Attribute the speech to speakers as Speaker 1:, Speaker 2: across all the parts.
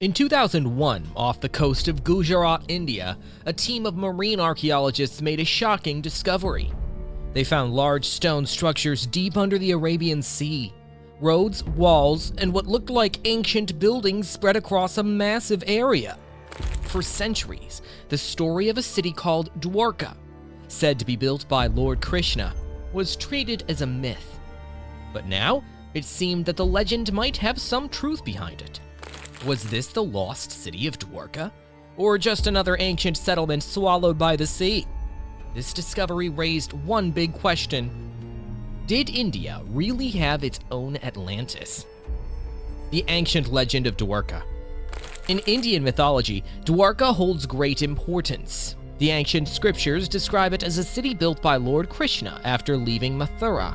Speaker 1: In 2001, off the coast of Gujarat, India, a team of marine archaeologists made a shocking discovery. They found large stone structures deep under the Arabian Sea. Roads, walls, and what looked like ancient buildings spread across a massive area. For centuries, the story of a city called Dwarka, said to be built by Lord Krishna, was treated as a myth. But now, it seemed that the legend might have some truth behind it. Was this the lost city of Dwarka? Or just another ancient settlement swallowed by the sea? This discovery raised one big question. Did India really have its own Atlantis? The ancient legend of Dwarka. In Indian mythology, Dwarka holds great importance. The ancient scriptures describe it as a city built by Lord Krishna after leaving Mathura.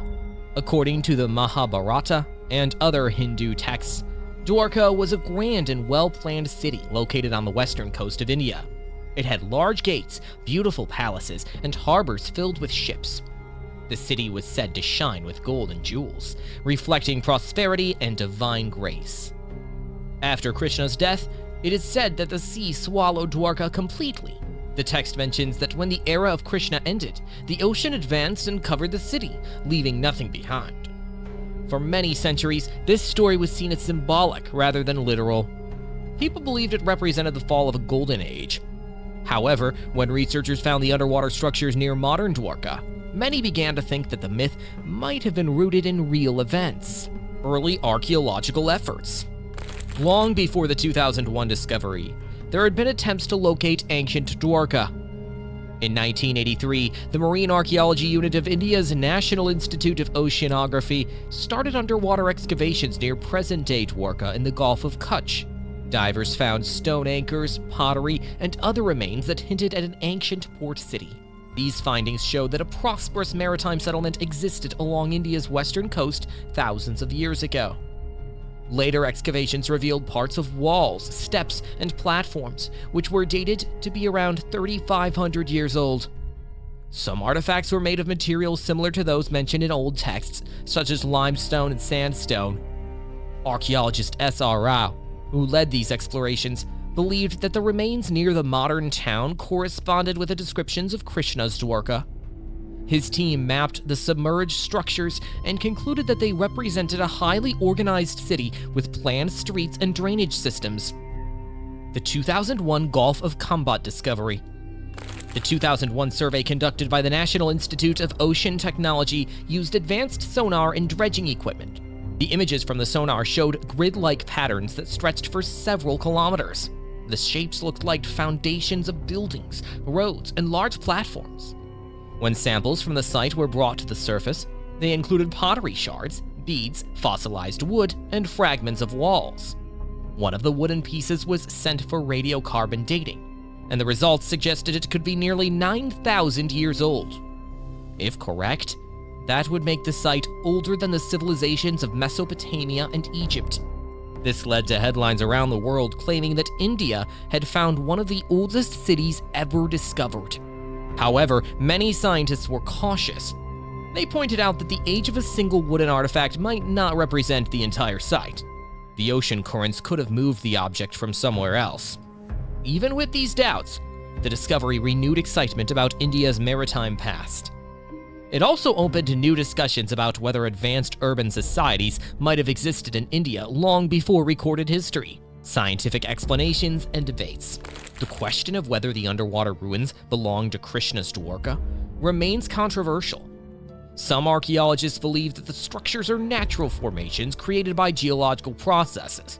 Speaker 1: According to the Mahabharata and other Hindu texts, Dwarka was a grand and well-planned city located on the western coast of India. It had large gates, beautiful palaces, and harbors filled with ships. The city was said to shine with gold and jewels, reflecting prosperity and divine grace. After Krishna's death, it is said that the sea swallowed Dwarka completely. The text mentions that when the era of Krishna ended, the ocean advanced and covered the city, leaving nothing behind. For many centuries, this story was seen as symbolic rather than literal. People believed it represented the fall of a golden age. However, when researchers found the underwater structures near modern Dwarka, many began to think that the myth might have been rooted in real events. Early archaeological efforts. Long before the 2001 discovery, there had been attempts to locate ancient Dwarka. In 1983, the Marine Archaeology Unit of India's National Institute of Oceanography started underwater excavations near present-day Dwarka in the Gulf of Kutch. Divers found stone anchors, pottery, and other remains that hinted at an ancient port city. These findings showed that a prosperous maritime settlement existed along India's western coast thousands of years ago. Later excavations revealed parts of walls, steps, and platforms, which were dated to be around 3,500 years old. Some artifacts were made of materials similar to those mentioned in old texts, such as limestone and sandstone. Archaeologist S.R. Rao, who led these explorations, believed that the remains near the modern town corresponded with the descriptions of Krishna's Dwarka. His team mapped the submerged structures and concluded that they represented a highly organized city with planned streets and drainage systems. The 2001 Gulf of Kambat discovery. The 2001 survey conducted by the National Institute of Ocean Technology used advanced sonar and dredging equipment. The images from the sonar showed grid-like patterns that stretched for several kilometers. The shapes looked like foundations of buildings, roads, and large platforms. When samples from the site were brought to the surface, they included pottery shards, beads, fossilized wood, and fragments of walls. One of the wooden pieces was sent for radiocarbon dating, and the results suggested it could be nearly 9,000 years old. If correct, that would make the site older than the civilizations of Mesopotamia and Egypt. This led to headlines around the world claiming that India had found one of the oldest cities ever discovered. However, many scientists were cautious. They pointed out that the age of a single wooden artifact might not represent the entire site. The ocean currents could have moved the object from somewhere else. Even with these doubts, the discovery renewed excitement about India's maritime past. It also opened new discussions about whether advanced urban societies might have existed in India long before recorded history, scientific explanations, and debates. The question of whether the underwater ruins belonged to Krishna's Dwarka remains controversial. Some archaeologists believe that the structures are natural formations created by geological processes.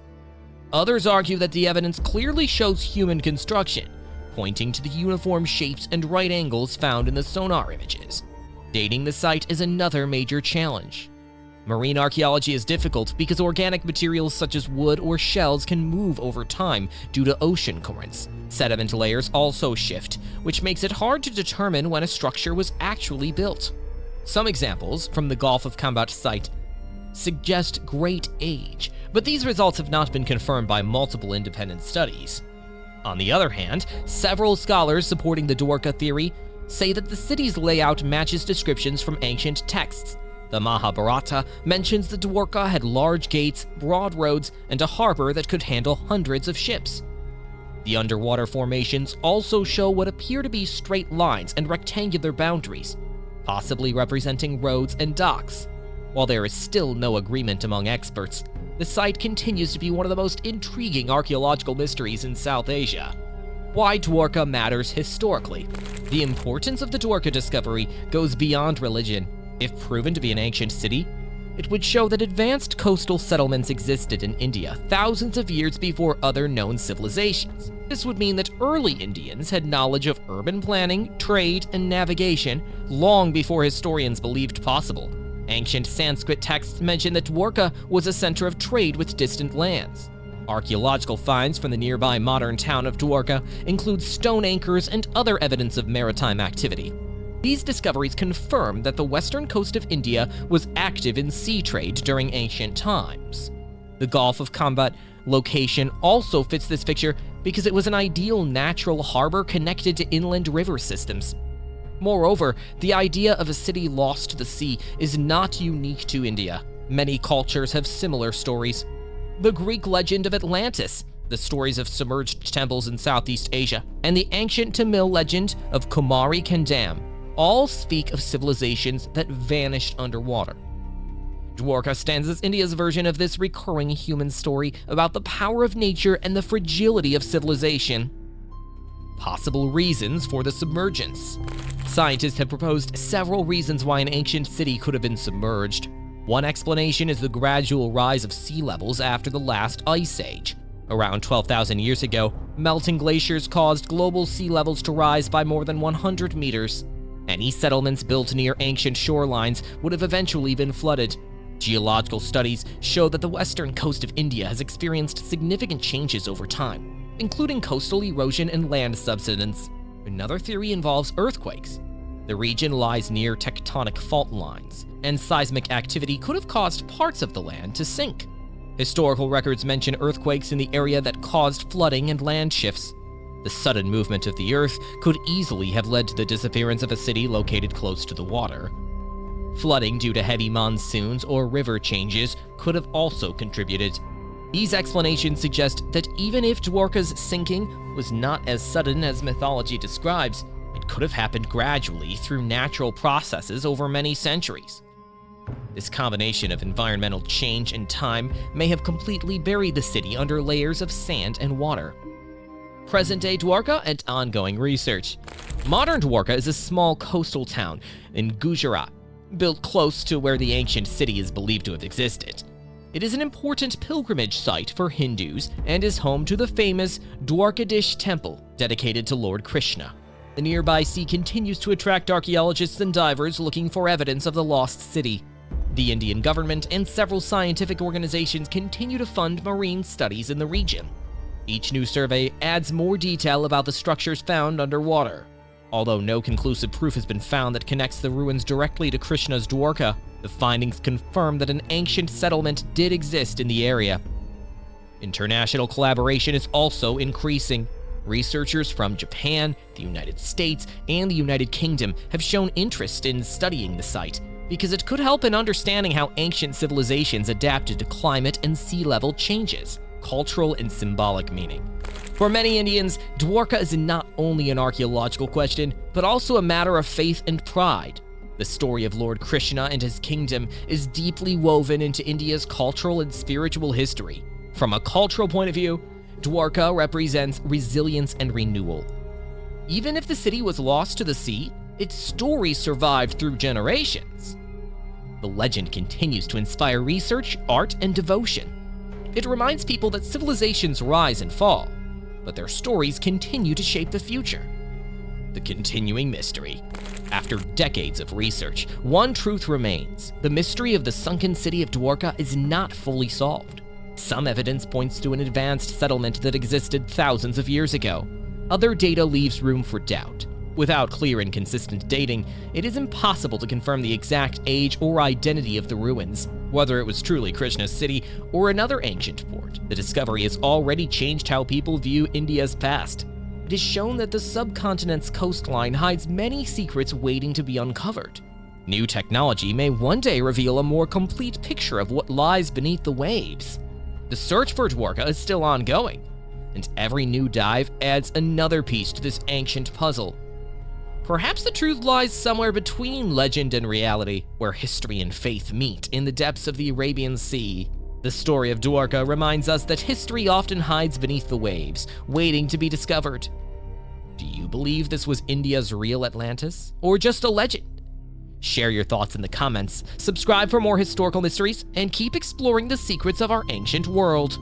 Speaker 1: Others argue that the evidence clearly shows human construction, pointing to the uniform shapes and right angles found in the sonar images. Dating the site is another major challenge. Marine archaeology is difficult because organic materials such as wood or shells can move over time due to ocean currents. Sediment layers also shift, which makes it hard to determine when a structure was actually built. Some examples from the Gulf of Kambat site suggest great age, but these results have not been confirmed by multiple independent studies. On the other hand, several scholars supporting the Dwarka theory say that the city's layout matches descriptions from ancient texts, The Mahabharata mentions that Dwarka had large gates, broad roads, and a harbor that could handle hundreds of ships. The underwater formations also show what appear to be straight lines and rectangular boundaries, possibly representing roads and docks. While there is still no agreement among experts, the site continues to be one of the most intriguing archaeological mysteries in South Asia. Why Dwarka matters historically. The importance of the Dwarka discovery goes beyond religion. If proven to be an ancient city, it would show that advanced coastal settlements existed in India thousands of years before other known civilizations. This would mean that early Indians had knowledge of urban planning, trade, and navigation long before historians believed possible. Ancient Sanskrit texts mention that Dwarka was a center of trade with distant lands. Archaeological finds from the nearby modern town of Dwarka include stone anchors and other evidence of maritime activity. These discoveries confirm that the western coast of India was active in sea trade during ancient times. The Gulf of Combat location also fits this picture because it was an ideal natural harbor connected to inland river systems. Moreover, the idea of a city lost to the sea is not unique to India. Many cultures have similar stories. The Greek legend of Atlantis, the stories of submerged temples in Southeast Asia, and the ancient Tamil legend of Kumari Kandam all speak of civilizations that vanished underwater. Dwarka stands as India's version of this recurring human story about the power of nature and the fragility of civilization. Possible reasons for the submergence. Scientists have proposed several reasons why an ancient city could have been submerged. One explanation is the gradual rise of sea levels after the last ice age. Around 12,000 years ago, melting glaciers caused global sea levels to rise by more than 100 meters. Any settlements built near ancient shorelines would have eventually been flooded. Geological studies show that the western coast of India has experienced significant changes over time, including coastal erosion and land subsidence. Another theory involves earthquakes. The region lies near tectonic fault lines, and seismic activity could have caused parts of the land to sink. Historical records mention earthquakes in the area that caused flooding and land shifts. The sudden movement of the earth could easily have led to the disappearance of a city located close to the water. Flooding due to heavy monsoons or river changes could have also contributed. These explanations suggest that even if Dwarka's sinking was not as sudden as mythology describes, it could have happened gradually through natural processes over many centuries. This combination of environmental change and time may have completely buried the city under layers of sand and water. Present-day Dwarka and ongoing research. Modern Dwarka is a small coastal town in Gujarat, built close to where the ancient city is believed to have existed. It is an important pilgrimage site for Hindus and is home to the famous Dwarkadish temple dedicated to Lord Krishna. The nearby sea continues to attract archaeologists and divers looking for evidence of the lost city. The Indian government and several scientific organizations continue to fund marine studies in the region. Each new survey adds more detail about the structures found underwater. Although no conclusive proof has been found that connects the ruins directly to Krishna's Dwarka, the findings confirm that an ancient settlement did exist in the area. International collaboration is also increasing. Researchers from Japan, the United States, and the United Kingdom have shown interest in studying the site because it could help in understanding how ancient civilizations adapted to climate and sea level changes, cultural and symbolic meaning. For many Indians, Dwarka is not only an archaeological question, but also a matter of faith and pride. The story of Lord Krishna and his kingdom is deeply woven into India's cultural and spiritual history. From a cultural point of view, Dwarka represents resilience and renewal. Even if the city was lost to the sea, its story survived through generations. The legend continues to inspire research, art, and devotion. It reminds people that civilizations rise and fall, but their stories continue to shape the future. The continuing mystery. After decades of research, one truth remains. The mystery of the sunken city of Dwarka is not fully solved. Some evidence points to an advanced settlement that existed thousands of years ago. Other data leaves room for doubt. Without clear and consistent dating, it is impossible to confirm the exact age or identity of the ruins, whether it was truly Krishna's city or another ancient port. The discovery has already changed how people view India's past. It has shown that the subcontinent's coastline hides many secrets waiting to be uncovered. New technology may one day reveal a more complete picture of what lies beneath the waves. The search for Dwarka is still ongoing, and every new dive adds another piece to this ancient puzzle. Perhaps the truth lies somewhere between legend and reality, where history and faith meet in the depths of the Arabian Sea. The story of Dwarka reminds us that history often hides beneath the waves, waiting to be discovered. Do you believe this was India's real Atlantis, or just a legend? Share your thoughts in the comments, subscribe for more historical mysteries, and keep exploring the secrets of our ancient world.